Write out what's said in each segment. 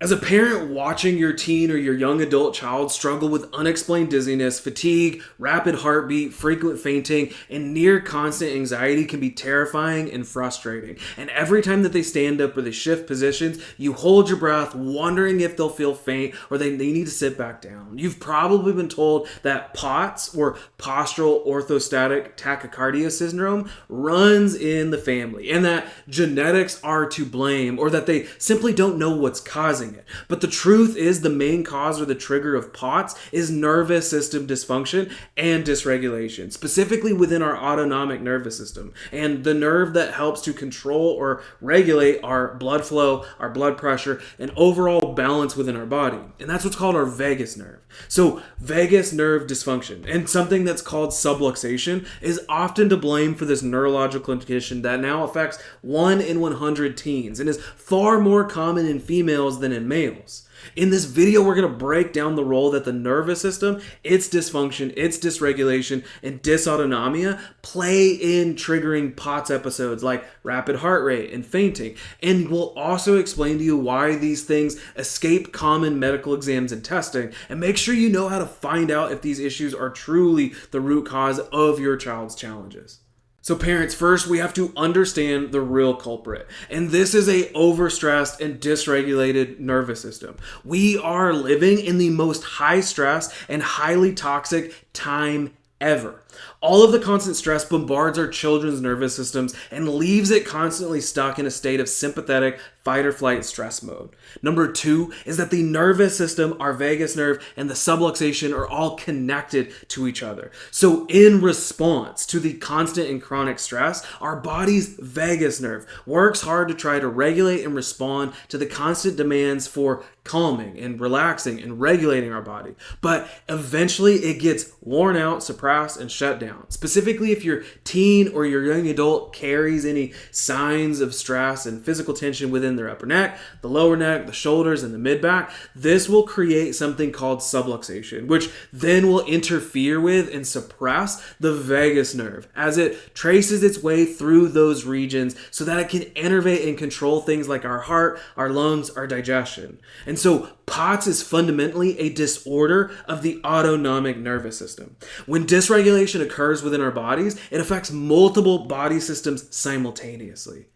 As a parent watching your teen or your young adult child struggle with unexplained dizziness, fatigue, rapid heartbeat, frequent fainting, and near constant anxiety can be terrifying and frustrating. And every time that they stand up or they shift positions, you hold your breath, wondering if they'll feel faint or they need to sit back down. You've probably been told that POTS, or Postural Orthostatic Tachycardia syndrome, runs in the family and that genetics are to blame, or that they simply don't know what's causing it. But the truth is, the main cause or the trigger of POTS is nervous system dysfunction and dysregulation, specifically within our autonomic nervous system, and the nerve that helps to control or regulate our blood flow, our blood pressure, and overall balance within our body. And that's what's called our vagus nerve. So vagus nerve dysfunction and something that's called subluxation is often to blame for this neurological condition that now affects 1 in 100 teens and is far more common in females than in males. In this video, we're going to break down the role that the nervous system, its dysfunction, its dysregulation, and dysautonomia play in triggering POTS episodes like rapid heart rate and fainting. And we'll also explain to you why these things escape common medical exams and testing, and make sure you know how to find out if these issues are truly the root cause of your child's challenges. So parents, first we have to understand the real culprit. And this is a overstressed and dysregulated nervous system. We are living in the most high stress and highly toxic time ever. All of the constant stress bombards our children's nervous systems and leaves it constantly stuck in a state of sympathetic fight or flight stress mode. Number 2 is that the nervous system, our vagus nerve, and the subluxation are all connected to each other. So in response to the constant and chronic stress, our body's vagus nerve works hard to try to regulate and respond to the constant demands for calming and relaxing and regulating our body. But eventually it gets worn out, suppressed, and shut down. Specifically, if your teen or your young adult carries any signs of stress and physical tension within their upper neck, the lower neck, the shoulders, and the mid-back, this will create something called subluxation, which then will interfere with and suppress the vagus nerve as it traces its way through those regions so that it can innervate and control things like our heart, our lungs, our digestion. And so POTS is fundamentally a disorder of the autonomic nervous system. When dysregulation occurs within our bodies, it affects multiple body systems simultaneously.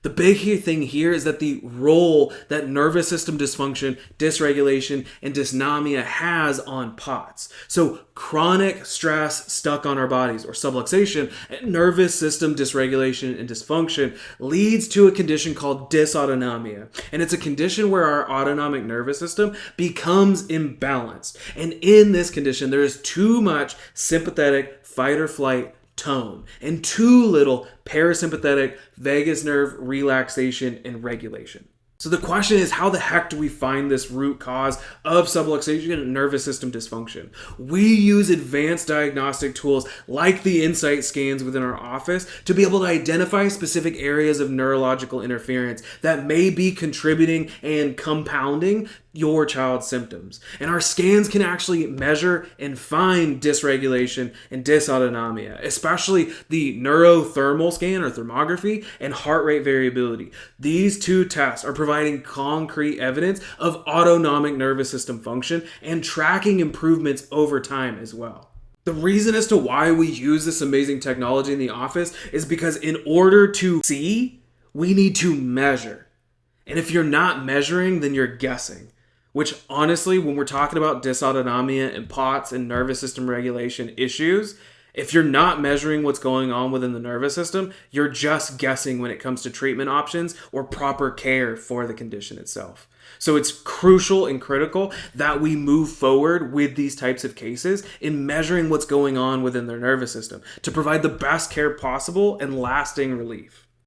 The big thing here is that the role that nervous system dysfunction, dysregulation, and dysnomia has on POTS. So chronic stress stuck on our bodies, or subluxation, and nervous system dysregulation and dysfunction leads to a condition called dysautonomia. And it's a condition where our autonomic nervous system becomes imbalanced. And in this condition, there is too much sympathetic fight or flight tone and too little parasympathetic vagus nerve relaxation and regulation. So the question is, how the heck do we find this root cause of subluxation and nervous system dysfunction? We use advanced diagnostic tools like the Insight scans within our office to be able to identify specific areas of neurological interference that may be contributing and compounding your child's symptoms. And our scans can actually measure and find dysregulation and dysautonomia, especially the neurothermal scan or thermography and heart rate variability. These two tests are providing concrete evidence of autonomic nervous system function and tracking improvements over time as well. The reason as to why we use this amazing technology in the office is because in order to see, we need to measure. And if you're not measuring, then you're guessing. Which honestly, when we're talking about dysautonomia and POTS and nervous system regulation issues, if you're not measuring what's going on within the nervous system, you're just guessing when it comes to treatment options or proper care for the condition itself. So it's crucial and critical that we move forward with these types of cases in measuring what's going on within their nervous system to provide the best care possible and lasting relief.